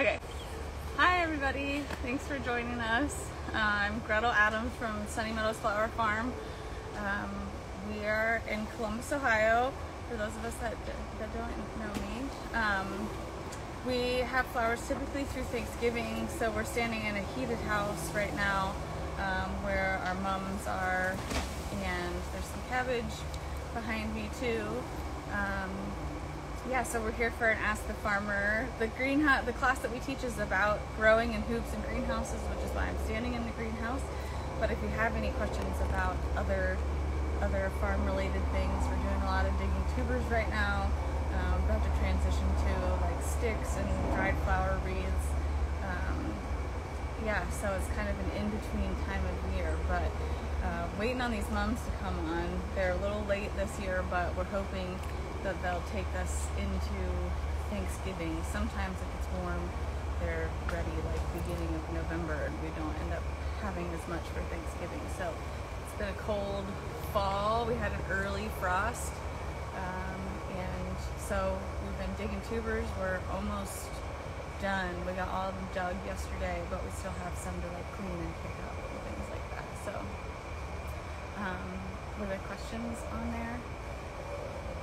Okay. Hi everybody, thanks for joining us. I'm Gretel Adams from Sunny Meadows Flower Farm. We are in Columbus, Ohio, for those of us that don't know me. We have flowers typically through Thanksgiving, so we're standing in a heated house right now where our mums are, and there's some cabbage behind me too. Yeah, so we're here for an Ask the Farmer. The class that we teach is about growing in hoops and greenhouses, which is why I'm standing in the greenhouse. But if you have any questions about other farm-related things, we're doing a lot of digging tubers right now. About to transition to like sticks and dried flower wreaths. Yeah, so it's kind of an in-between time of year, but waiting on these mums to come on. They're a little late this year, but we're hoping that they'll take us into Thanksgiving. Sometimes if it's warm, they're ready like beginning of November, and we don't end up having as much for Thanksgiving. So it's been a cold fall. We had an early frost, and so we've been digging tubers. We're almost done. We got all of them dug yesterday, but we still have some to like clean and pick up and things like that. So were there questions on there?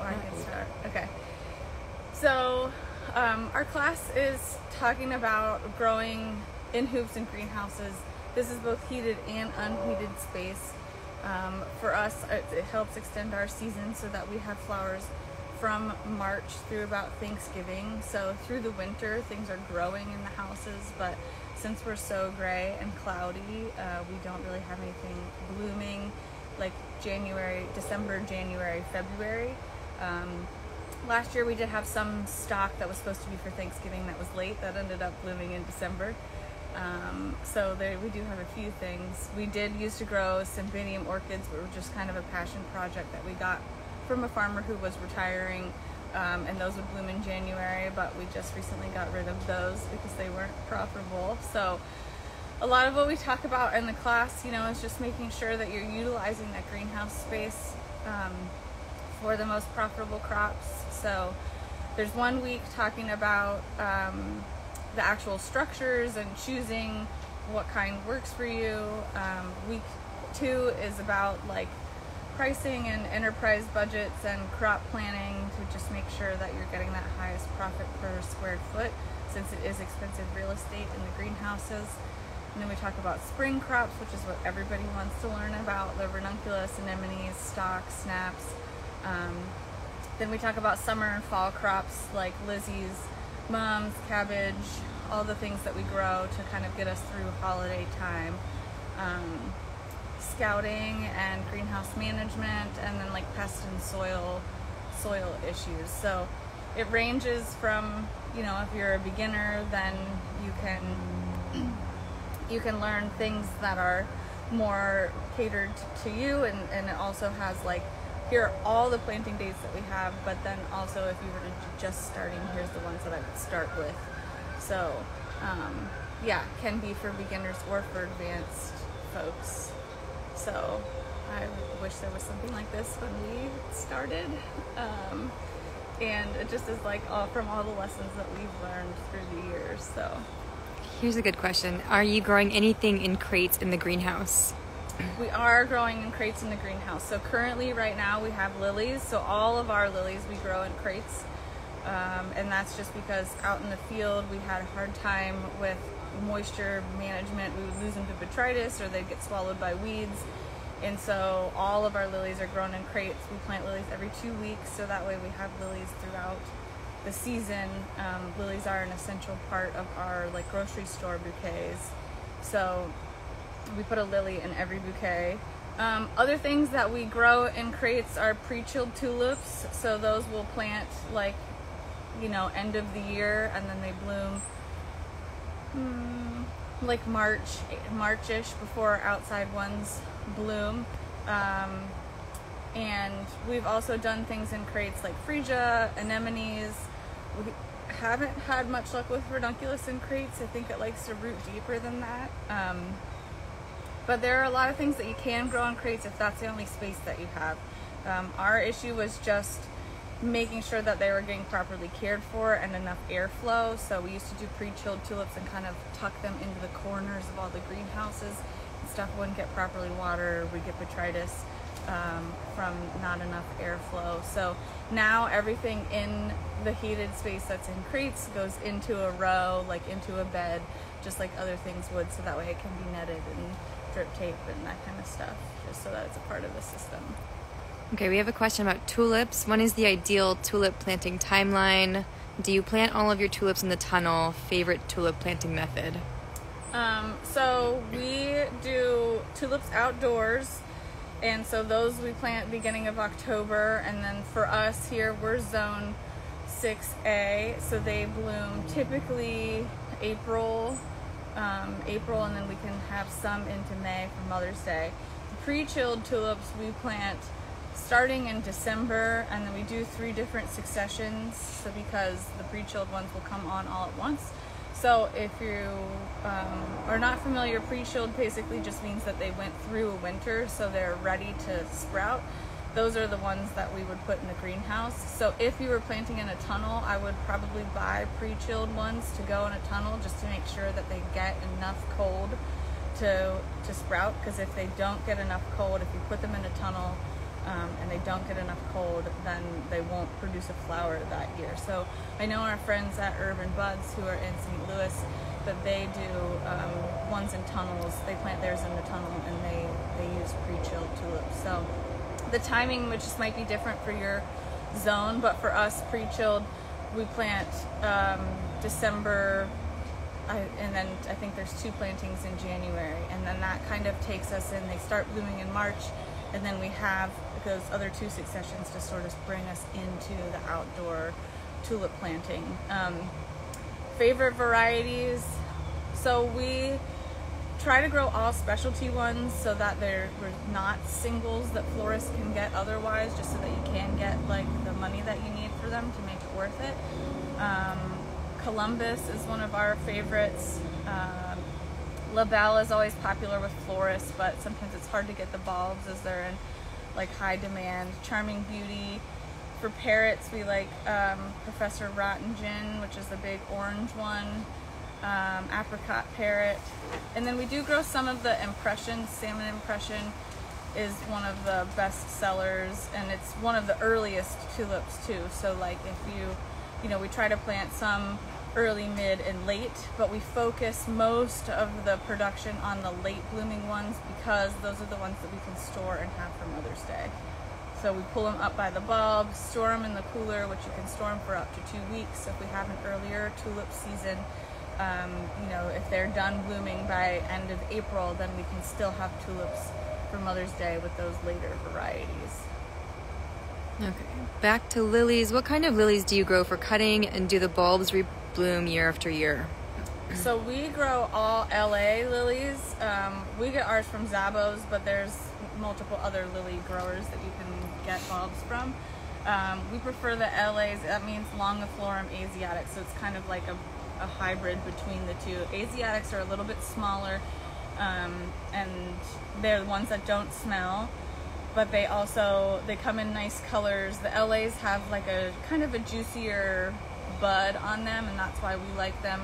Or I can start. Okay. So our class is talking about growing in hoops and greenhouses. This is both heated and unheated space. For us, it helps extend our season so that we have flowers from March through about Thanksgiving. So through the winter, things are growing in the houses, but since we're so gray and cloudy, we don't really have anything blooming like December, January, February. Last year we did have some stock that was supposed to be for Thanksgiving that was late, that ended up blooming in December. So we do have a few things. We did used to grow Cymbidium orchids, but were just kind of a passion project that we got from a farmer who was retiring, and those would bloom in January, but we just recently got rid of those because they weren't profitable. So a lot of what we talk about in the class, is just making sure that you're utilizing that greenhouse space for the most profitable crops. So there's 1 week talking about the actual structures and choosing what kind works for you. Week 2 is about like pricing and enterprise budgets and crop planning to just make sure that you're getting that highest profit per square foot, since it is expensive real estate in the greenhouses. And then we talk about spring crops, which is what everybody wants to learn about: the ranunculus, anemones, stalks, snaps. Then we talk about summer and fall crops like lizzies, mums, cabbage, all the things that we grow to kind of get us through holiday time. Scouting and greenhouse management, and then like pest and soil issues. So it ranges from, if you're a beginner, then you can learn things that are more catered to you, and it also has like, here are all the planting dates that we have, but then also if you were just starting, here's the ones that I would start with. So yeah, can be for beginners or for advanced folks. So I wish there was something like this when we started, and it just is like from all the lessons that we've learned through the years. So here's a good question: are you growing anything in crates in the greenhouse? We are growing in crates in the greenhouse. So currently right now we have lilies. So all of our lilies we grow in crates, and that's just because out in the field we had a hard time with moisture management. We would lose them to botrytis, or they'd get swallowed by weeds. And so all of our lilies are grown in crates. We plant lilies every 2 weeks, so that way we have lilies throughout the season. Lilies are an essential part of our like grocery store bouquets. So we put a lily in every bouquet. Other things that we grow in crates are pre-chilled tulips. So those we'll plant like, end of the year, and then they bloom like March-ish before outside ones bloom. And we've also done things in crates like freesia, anemones. We haven't had much luck with ranunculus in crates. I think it likes to root deeper than that. But there are a lot of things that you can grow in crates if that's the only space that you have. Our issue was just making sure that they were getting properly cared for and enough airflow. So we used to do pre-chilled tulips and kind of tuck them into the corners of all the greenhouses. And stuff wouldn't get properly watered. We'd get botrytis from not enough airflow. So now everything in the heated space that's in crates goes into a row, like into a bed, just like other things would, so that way it can be netted and drip tape and that kind of stuff, just so that it's a part of the system. Okay, we have a question about tulips. When is the ideal tulip planting timeline? Do you plant all of your tulips in the tunnel? Favorite tulip planting method? So we do tulips outdoors, and so those we plant beginning of October, and then for us here, we're zone 6A, so they bloom typically April, and then we can have some into May for Mother's Day. Pre-chilled tulips we plant starting in December, and then we do 3 different successions, so because the pre-chilled ones will come on all at once. So if you are not familiar, pre-chilled basically just means that they went through a winter, so they're ready to sprout. Those are the ones that we would put in the greenhouse. So if you were planting in a tunnel, I would probably buy pre-chilled ones to go in a tunnel, just to make sure that they get enough cold to sprout, because if they don't get enough cold, if you put them in a tunnel and they don't get enough cold, then they won't produce a flower that year. So I know our friends at Urban Buds who are in St. Louis, that they do ones in tunnels. They plant theirs in the tunnel, and they use pre-chilled tulips. So the timing, which just might be different for your zone, but for us, pre-chilled, we plant December, and then I think there's 2 plantings in January, and then that kind of takes us in. They start blooming in March, and then we have those other 2 successions to sort of bring us into the outdoor tulip planting. Favorite varieties, so we try to grow all specialty ones so that they're not singles that florists can get otherwise, just so that you can get like the money that you need for them to make it worth it. Columbus is one of our favorites. La Belle is always popular with florists, but sometimes it's hard to get the bulbs as they're in like high demand. Charming Beauty. For parrots, we like Professor Rotten Gin, which is the big orange one. Apricot parrot. And then we do grow some of the impressions. Salmon Impression is one of the best sellers, and it's one of the earliest tulips too. So like if you know, we try to plant some early, mid, and late, but we focus most of the production on the late blooming ones, because those are the ones that we can store and have for Mother's Day. So we pull them up by the bulb, store them in the cooler, which you can store them for up to 2 weeks. So if we have an earlier tulip season, you know, if they're done blooming by end of April, then we can still have tulips for Mother's Day with those later varieties. Okay, back to lilies. What kind of lilies do you grow for cutting, and do the bulbs rebloom year after year? So we grow all LA lilies. We get ours from Zabos, but there's multiple other lily growers that you can get bulbs from. We prefer the LAs. That means Longiflorum asiatic, so it's kind of like a hybrid between the two. Asiatics are a little bit smaller, and they're the ones that don't smell, but they come in nice colors. The LAs have like a kind of a juicier bud on them, and that's why we like them.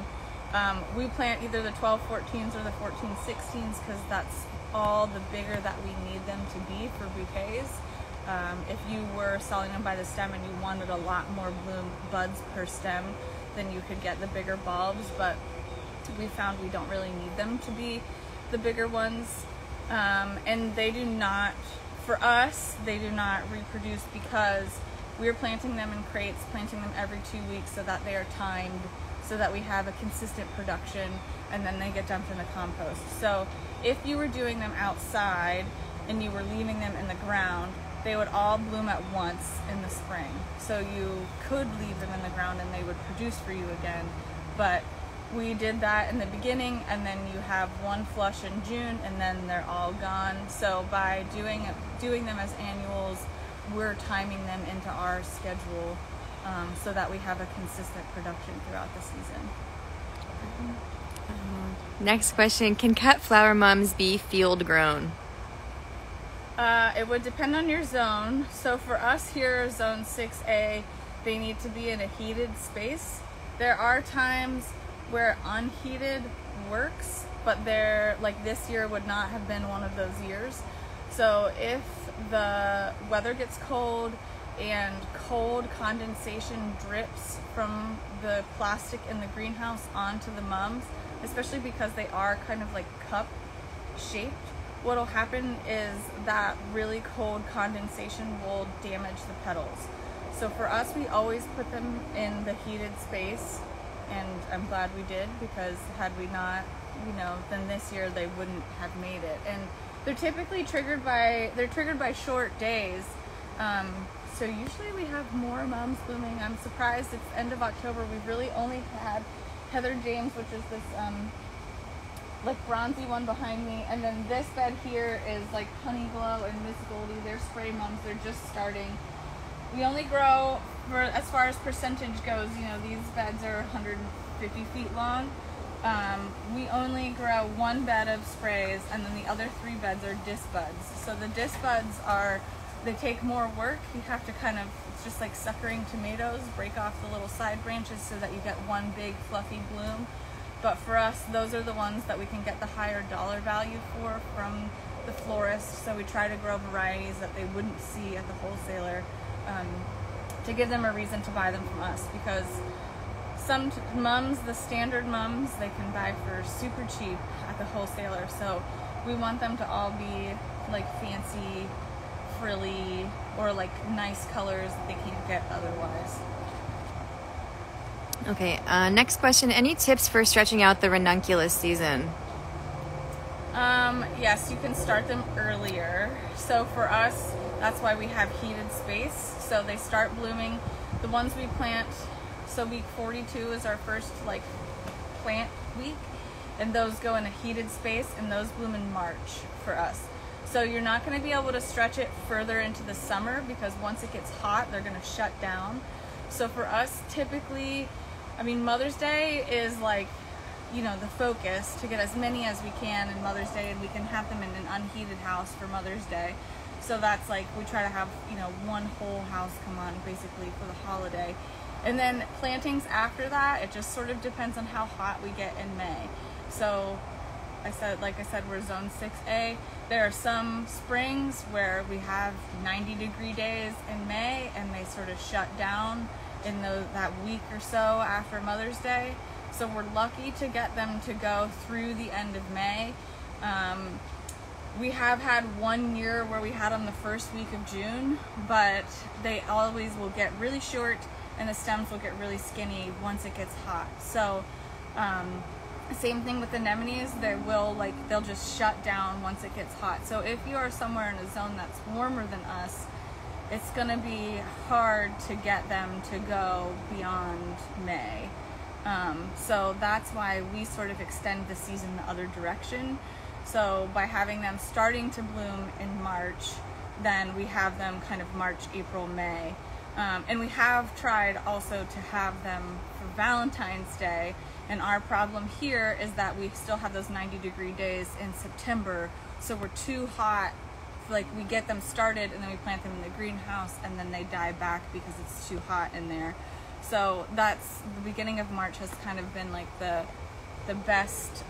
We plant either the 12-14s or the 14-16s, because that's all the bigger that we need them to be for bouquets. If you were selling them by the stem and you wanted a lot more bloom buds per stem, then you could get the bigger bulbs, but we found we don't really need them to be the bigger ones. And they do not, for us, they do not reproduce, because we're planting them in crates, planting them every 2 weeks so that they are timed, so that we have a consistent production, and then they get dumped in the compost. So if you were doing them outside and you were leaving them in the ground, they would all bloom at once in the spring. So you could leave them in the ground and they would produce for you again. But we did that in the beginning, and then you have one flush in June, and then they're all gone. So by doing them as annuals, we're timing them into our schedule, so that we have a consistent production throughout the season. Next question, can cut flower mums be field grown? It would depend on your zone. So for us here, zone 6A, they need to be in a heated space. There are times where unheated works, but like this year would not have been one of those years. So if the weather gets cold and cold condensation drips from the plastic in the greenhouse onto the mums, especially because they are kind of like cup shaped, what'll happen is that really cold condensation will damage the petals. So for us, we always put them in the heated space, and I'm glad we did, because had we not, then this year they wouldn't have made it. And they're typically triggered by short days. So usually we have more mums blooming. I'm surprised it's end of October. We've really only had Heather James, which is this like bronzy one behind me, and then this bed here is like Honey Glow and Miss Goldie. They're spray mums. They're just starting. We only grow, for as far as percentage goes, these beds are 150 feet long. We only grow one bed of sprays, and then the other 3 beds are disc buds. So the disc buds they take more work. You have to it's just like suckering tomatoes, break off the little side branches so that you get one big fluffy bloom. But for us, those are the ones that we can get the higher dollar value from the florist. So we try to grow varieties that they wouldn't see at the wholesaler, to give them a reason to buy them from us, because some mums, the standard mums, they can buy for super cheap at the wholesaler. So we want them to all be like fancy, frilly, or like nice colors that they can't get otherwise. Okay, next question. Any tips for stretching out the ranunculus season? Yes, you can start them earlier. So for us, that's why we have heated space. So they start blooming. The ones we plant, so week 42 is our first plant week, and those go in a heated space, and those bloom in March for us. So you're not going to be able to stretch it further into the summer, because once it gets hot, they're going to shut down. So for us, typically, Mother's Day is the focus, to get as many as we can in Mother's Day, and we can have them in an unheated house for Mother's Day. So that's we try to have, one whole house come on basically for the holiday. And then plantings after that, it just sort of depends on how hot we get in May. So like I said, we're zone 6A. There are some springs where we have 90-degree days in May, and they sort of shut down in that week or so after Mother's Day. So we're lucky to get them to go through the end of May. We have had one year where we had them the first week of June, but they always will get really short, and the stems will get really skinny once it gets hot. So same thing with anemones. They'll just shut down once it gets hot. So if you are somewhere in a zone that's warmer than us, it's going to be hard to get them to go beyond May. So that's why we sort of extend the season the other direction. So by having them starting to bloom in March, then we have them kind of March, April, May. And we have tried also to have them for Valentine's Day. And our problem here is that we still have those 90-degree days in September. So we're too hot. We get them started, and then we plant them in the greenhouse, and then they die back because it's too hot in there. So that's the beginning of March has kind of been the best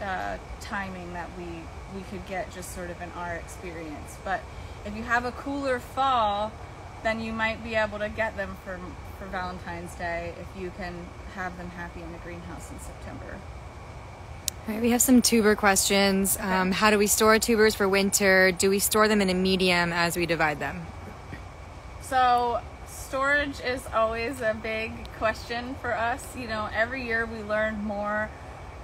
timing that we could get, just sort of in our experience. But if you have a cooler fall, then you might be able to get them for Valentine's Day if you can have them happy in the greenhouse in September. All right, we have some tuber questions. Okay. How do we store tubers for winter? Do we store them in a medium as we divide them? So storage is always a big question for us. Every year we learn more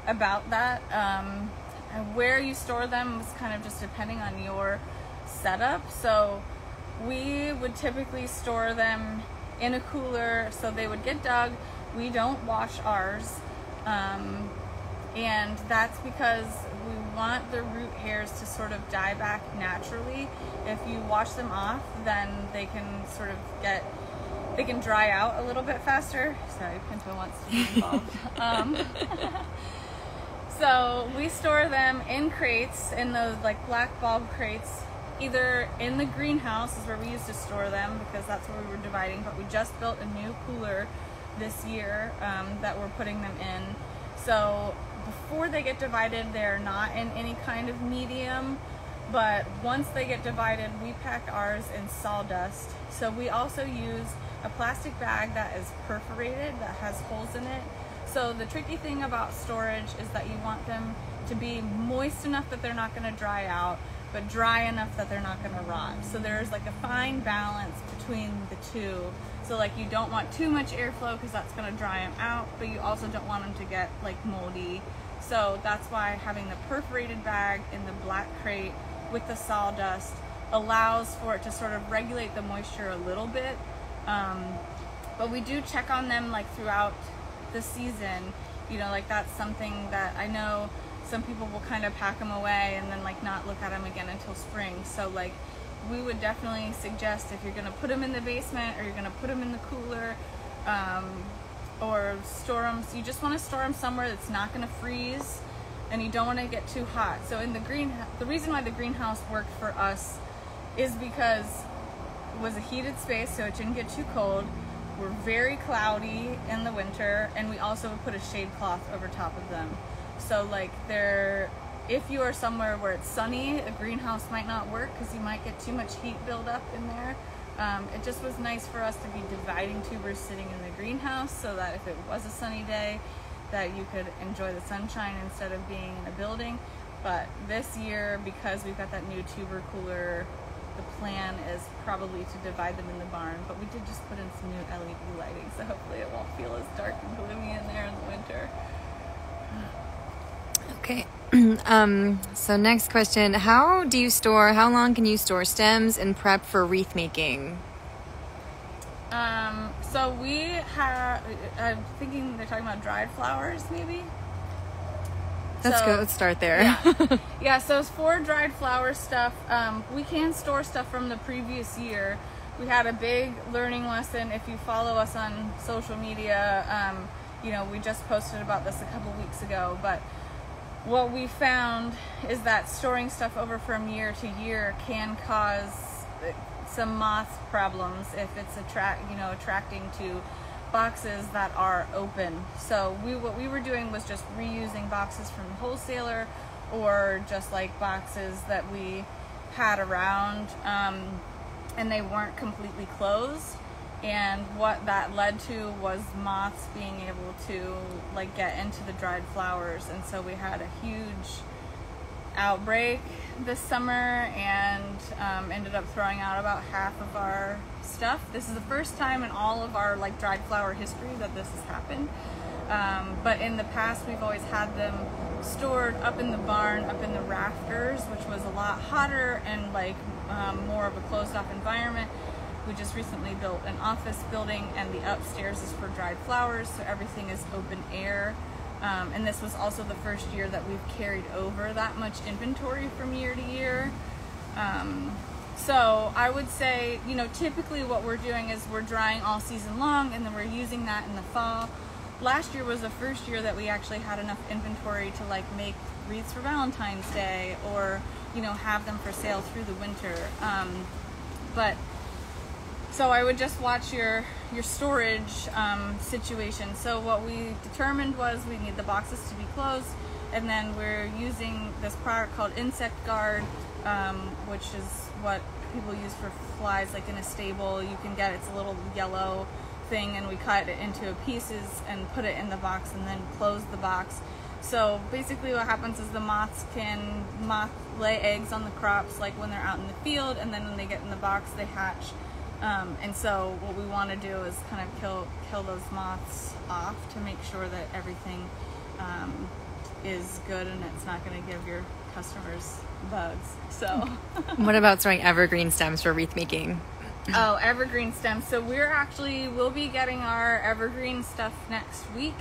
about that. And where you store them is kind of just depending on your setup. So we would typically store them in a cooler, so they would get dug. We don't wash ours. And that's because we want the root hairs to sort of die back naturally. If you wash them off, then they can they can dry out a little bit faster. Sorry, Pinto wants to be involved. So we store them in crates, in those black bulb crates. either in the greenhouse is where we used to store them because that's where we were dividing, but we just built a new cooler this year that we're putting them in. So before they get divided, they're not in any kind of medium, but once they get divided, we pack ours in sawdust. So we also use a plastic bag that is perforated, that has holes in it. So the tricky thing about storage is that you want them to be moist enough that they're not going to dry out, but dry enough that they're not going to rot. So there's like a fine balance between the two. So like you don't want too much airflow because that's going to dry them out, but you also don't want them to get like moldy. So that's why having the perforated bag in the black crate with the sawdust allows for it to sort of regulate the moisture a little bit. But we do check on them like throughout the season. You know, like that's something that I know some people will kind of pack them away and then like not look at them again until spring. So like we would definitely suggest if you're going to put them in the basement or you're going to put them in the cooler or store them, so you just want to store them somewhere that's not going to freeze and you don't want to get too hot. So in the the reason why the greenhouse worked for us is because it was a heated space, so it didn't get too cold. We're very cloudy in the winter, and we also put a shade cloth over top of them. So like if you are somewhere where it's sunny, a greenhouse might not work because you might get too much heat buildup in there. It just was nice for us to be dividing tubers sitting in the greenhouse so that if it was a sunny day, that you could enjoy the sunshine instead of being in a building. But this year, because we've got that new tuber cooler, the plan is probably to divide them in the barn, but we did just put in some new LED lighting, so hopefully it won't feel as dark and gloomy in there in the winter. Okay. So next question, how long can you store stems and prep for wreath making? So we have, I'm thinking they're talking about dried flowers maybe? That's good. Let's start there. Yeah. Yeah, so for dried flower stuff, we can store stuff from the previous year. We had a big learning lesson. If you follow us on social media, you know, we just posted about this a couple weeks ago, but what we found is that storing stuff over from year to year can cause some moth problems if it's attracting to boxes that are open. So what we were doing was just reusing boxes from the wholesaler or just like boxes that we had around, and they weren't completely closed. And what that led to was moths being able to like get into the dried flowers, and so we had a huge outbreak this summer and ended up throwing out about half of our stuff. This is the first time in all of our like dried flower history that this has happened, but in the past we've always had them stored up in the barn, up in the rafters, which was a lot hotter and like more of a closed off environment. We just recently built an office building and the upstairs is for dried flowers, so everything is open air. And this was also the first year that we've carried over that much inventory from year to year. So I would say, you know, typically what we're doing is we're drying all season long and then we're using that in the fall. Last year was the first year that we actually had enough inventory to like make wreaths for Valentine's Day or, you know, have them for sale through the winter. So I would just watch your storage situation. So what we determined was we need the boxes to be closed, and then we're using this product called Insect Guard, which is what people use for flies, like in a stable. You can get, it's a little yellow thing, and we cut it into pieces and put it in the box and then close the box. So basically what happens is the moths lay eggs on the crops like when they're out in the field, and then when they get in the box they hatch. And so what we want to do is kind of kill those moths off to make sure that everything is good and it's not going to give your customers bugs. So what about storing evergreen stems for wreath making? Oh, evergreen stems. So we'll be getting our evergreen stuff next week.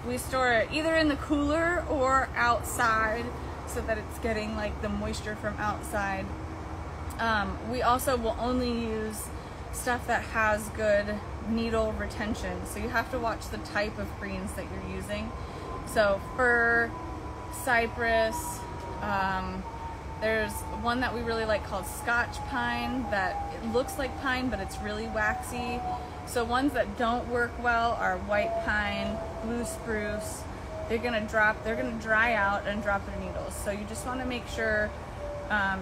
We store it either in the cooler or outside so that it's getting like the moisture from outside. We also will only use stuff that has good needle retention, so you have to watch the type of greens that you're using. So fir, cypress, There's one that we really like called Scotch pine that it looks like pine, but it's really waxy. So ones that don't work well are white pine, blue spruce. They're gonna dry out and drop their needles. So you just want to make sure,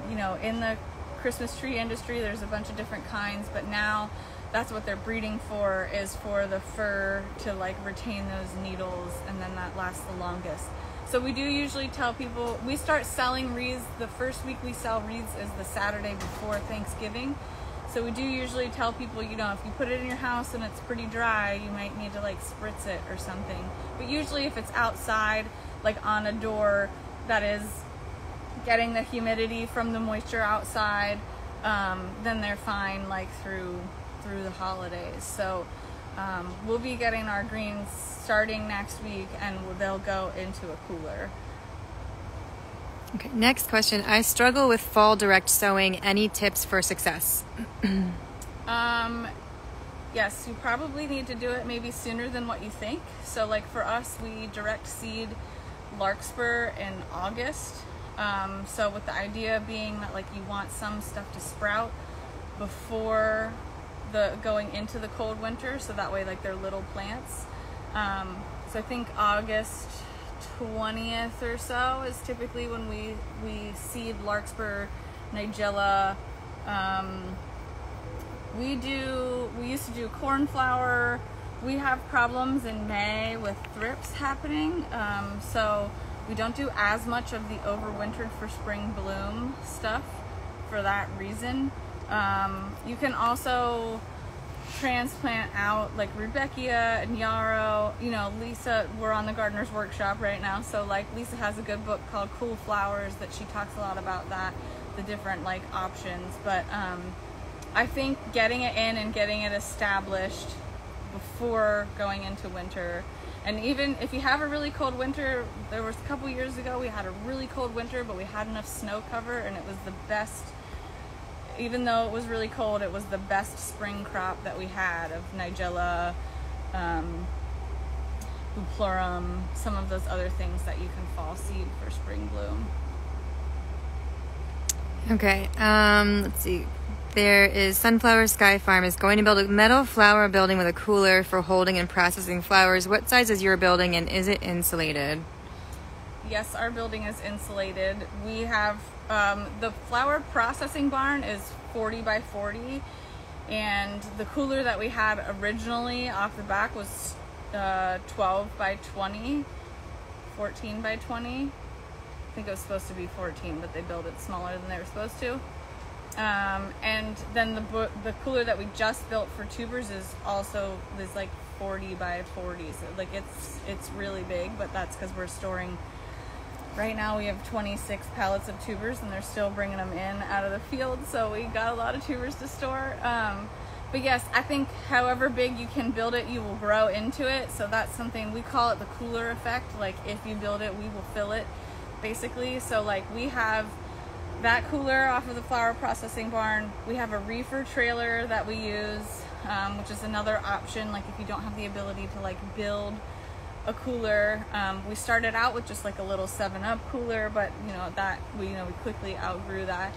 you know, in the Christmas tree industry, there's a bunch of different kinds, but now that's what they're breeding for, is for the fir to like retain those needles, and then that lasts the longest. So we do usually tell people, we start selling wreaths, the first week we sell wreaths is the Saturday before Thanksgiving. So we do usually tell people, you know, if you put it in your house and it's pretty dry, you might need to like spritz it or something. But usually if it's outside, like on a door that is getting the humidity from the moisture outside, then they're fine like through the holidays. So we'll be getting our greens starting next week, and they'll go into a cooler. Okay, next question. I struggle with fall direct sowing. Any tips for success? Yes, you probably need to do it maybe sooner than what you think. So like for us, we direct seed larkspur in August. So with the idea being that like you want some stuff to sprout before going into the cold winter, so that way like they're little plants. So I think August 20th or so is typically when we seed larkspur, nigella. We used to do cornflower. We have problems in May with thrips happening, so we don't do as much of the overwintered for spring bloom stuff for that reason. You can also transplant out like Rudbeckia and yarrow. You know, Lisa, we're on the Gardener's Workshop right now, so like Lisa has a good book called Cool Flowers that she talks a lot about that, the different like options. But I think getting it in and getting it established before going into winter, and even if you have a really cold winter, there was a couple years ago we had a really cold winter, but we had enough snow cover, and it was the best. Even though it was really cold, it was the best spring crop that we had of nigella, buplorum, some of those other things that you can fall seed for spring bloom. Okay, let's see. There is Sunflower Sky Farm is going to build a metal flower building with a cooler for holding and processing flowers. What size is your building, and is it insulated? Yes, our building is insulated. We have the flower processing barn is 40 by 40, and the cooler that we had originally off the back was 12 by 20, 14 by 20. I think it was supposed to be 14, but they built it smaller than they were supposed to. And then the cooler that we just built for tubers is like 40 by 40, so like it's really big, but that's because we're storing. Right now we have 26 pallets of tubers, and they're still bringing them in out of the field, so we got a lot of tubers to store. But yes, I think however big you can build it, you will grow into it. So that's something, we call it the cooler effect. Like if you build it, we will fill it, basically. So like we have that cooler off of the flower processing barn. We have a reefer trailer that we use, which is another option. Like if you don't have the ability to like build a cooler, we started out with just like a little 7-Up cooler, but we quickly outgrew that.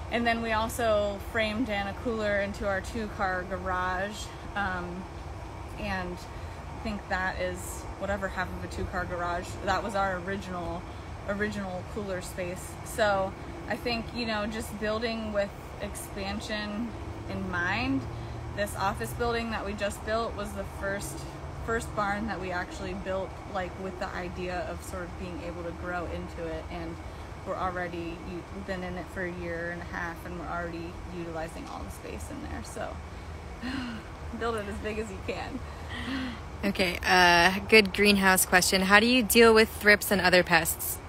And then we also framed in a cooler into our 2-car garage, and I think that is whatever half of a 2-car garage. That was our original cooler space. So I think just building with expansion in mind. This office building that we just built was the first barn that we actually built like with the idea of sort of being able to grow into it, and we've been in it for a year and a half, and we're already utilizing all the space in there. So build it as big as you can. Okay, good greenhouse question. How do you deal with thrips and other pests?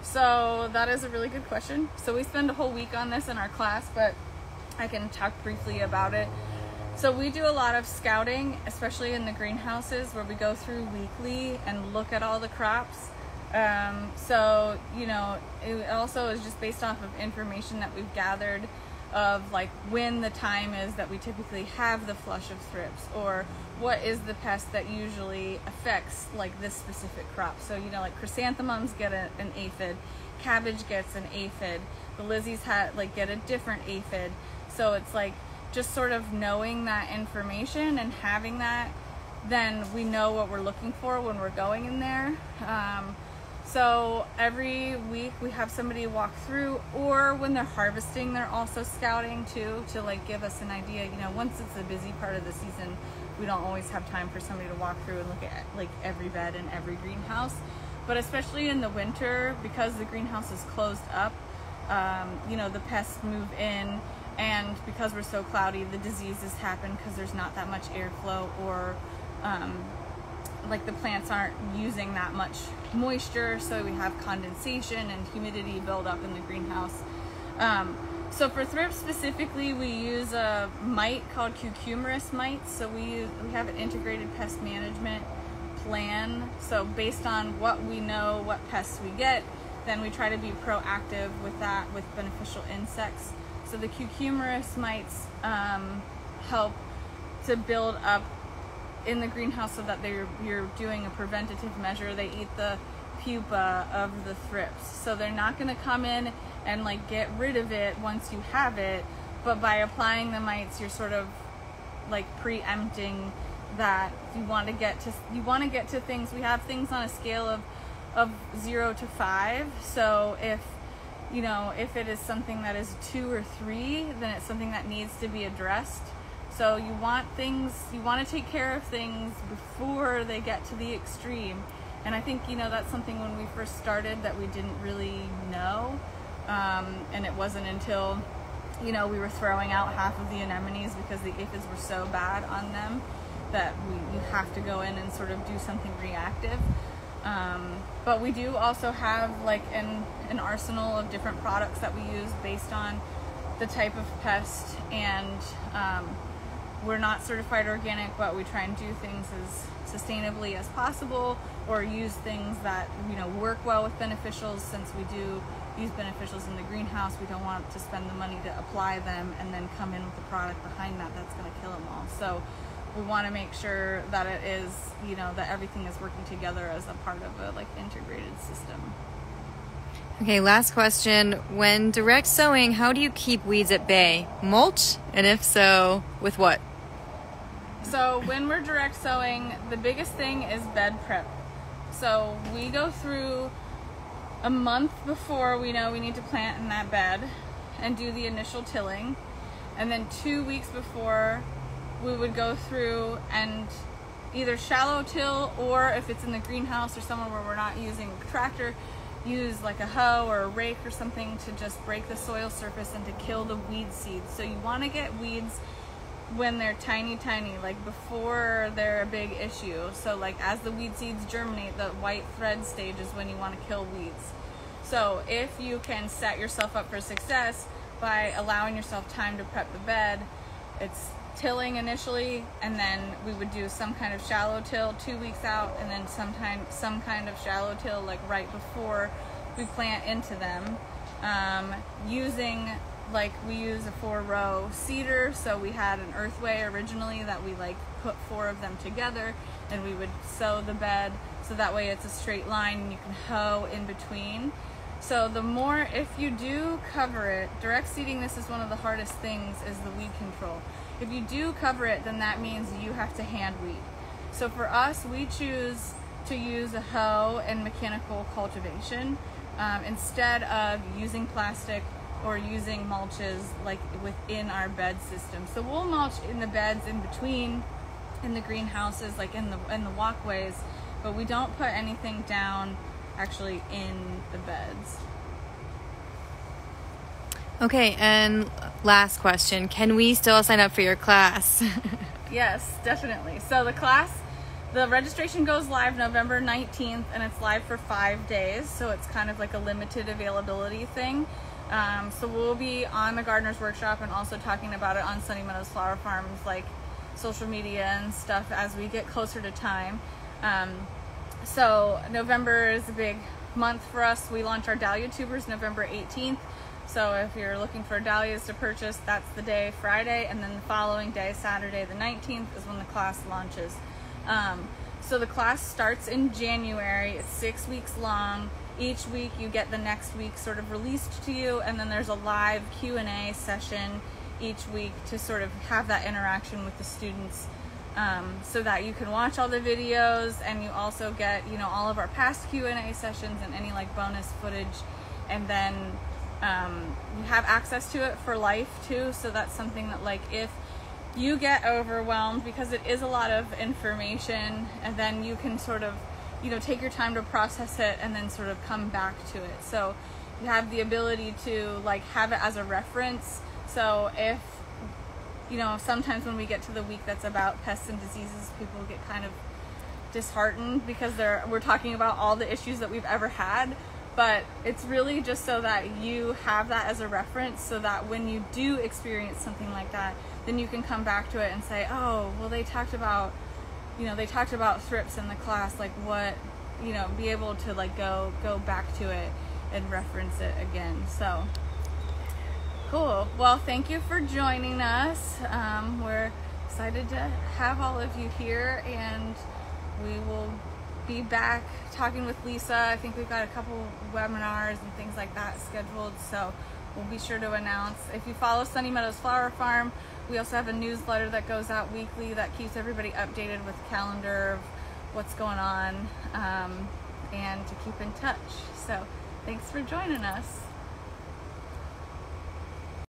So that is a really good question. So we spend a whole week on this in our class, but I can talk briefly about it. So we do a lot of scouting, especially in the greenhouses, where we go through weekly and look at all the crops. So it also is just based off of information that we've gathered of like when the time is that we typically have the flush of thrips, or what is the pest that usually affects like this specific crop. So, you know, like chrysanthemums get an aphid, cabbage gets an aphid, the lizzies get a different aphid. So it's like just sort of knowing that information and having that, then we know what we're looking for when we're going in there. So every week we have somebody walk through, or when they're harvesting, they're also scouting too, to like give us an idea. You know, once it's a busy part of the season, we don't always have time for somebody to walk through and look at like every bed and every greenhouse. But especially in the winter, because the greenhouse is closed up, you know, the pests move in, and because we're so cloudy, the diseases happen because there's not that much airflow, or like the plants aren't using that much moisture, so we have condensation and humidity build up in the greenhouse. So for thrips specifically, we use a mite called cucumerous mites. So we have an integrated pest management plan. So based on what we know, what pests we get, then we try to be proactive with that, with beneficial insects. So the cucumerous mites help to build up in the greenhouse so that you're doing a preventative measure. They eat the pupa of the thrips, so they're not going to come in and like get rid of it once you have it, but by applying the mites, you're sort of like preempting that. You want to get to things. We have things on a scale of 0 to 5. So if you know, if it is something that is 2 or 3, then it's something that needs to be addressed. So you want to take care of things before they get to the extreme. And I think, you know, that's something when we first started that we didn't really know. And it wasn't until, you know, we were throwing out half of the anemones because the aphids were so bad on them that you have to go in and sort of do something reactive. But we do also have like an arsenal of different products that we use based on the type of pest, and we're not certified organic, but we try and do things as sustainably as possible, or use things that, you know, work well with beneficials. Since we do use beneficials in the greenhouse, we don't want to spend the money to apply them and then come in with a product behind that's going to kill them all. So we want to make sure that it is, you know, that everything is working together as a part of a like integrated system. Okay, last question. When direct sowing, how do you keep weeds at bay? Mulch? And if so, with what? So when we're direct sowing, the biggest thing is bed prep. So we go through a month before we know we need to plant in that bed and do the initial tilling. And then 2 weeks before, we would go through and either shallow till, or if it's in the greenhouse or somewhere where we're not using a tractor, use like a hoe or a rake or something to just break the soil surface and to kill the weed seeds. So you want to get weeds when they're tiny, like before they're a big issue. So like as the weed seeds germinate, the white thread stage is when you want to kill weeds. So if you can set yourself up for success by allowing yourself time to prep the bed, it's tilling initially, and then we would do some kind of shallow till 2 weeks out, and then some kind of shallow till like right before we plant into them. We use a 4-row seeder, so we had an earthway originally that we like put 4 of them together, and we would sow the bed so that way it's a straight line and you can hoe in between. So the more, if you do cover it, direct seeding, this is one of the hardest things, is the weed control. If you do cover it, then that means you have to hand weed. So for us, we choose to use a hoe and mechanical cultivation instead of using plastic or using mulches like within our bed system. So we'll mulch in the beds in between, in the greenhouses, like in the walkways, but we don't put anything down actually in the beds. Okay, and last question. Can we still sign up for your class? Yes, definitely. So the registration goes live November 19th, and it's live for 5 days. So it's kind of like a limited availability thing. So we'll be on the Gardener's Workshop and also talking about it on Sunny Meadows Flower Farm's like social media and stuff as we get closer to time. So November is a big month for us. We launch our Dahlia tubers November 18th. So if you're looking for dahlias to purchase, that's the day, Friday, and then the following day, Saturday the 19th, is when the class launches. So the class starts in January. It's 6 weeks long. Each week you get the next week sort of released to you, and then there's a live Q&A session each week to sort of have that interaction with the students, so that you can watch all the videos, and you also get, you know, all of our past Q&A sessions and any like bonus footage, and then you have access to it for life too. So that's something that, like, if you get overwhelmed, because it is a lot of information, and then you can sort of, you know, take your time to process it and then sort of come back to it. So you have the ability to like have it as a reference. So if, you know, sometimes when we get to the week that's about pests and diseases, people get kind of disheartened because we're talking about all the issues that we've ever had. But it's really just so that you have that as a reference, so that when you do experience something like that, then you can come back to it and say, oh, well, they talked about, you know, they talked about thrips in the class, like what, you know, be able to like go back to it and reference it again. So cool. Well, thank you for joining us. We're excited to have all of you here, and we will be back talking with Lisa. I think we've got a couple webinars and things like that scheduled, so we'll be sure to announce. If you follow Sunny Meadows Flower Farm, we also have a newsletter that goes out weekly that keeps everybody updated with a calendar of what's going on, and to keep in touch. So thanks for joining us.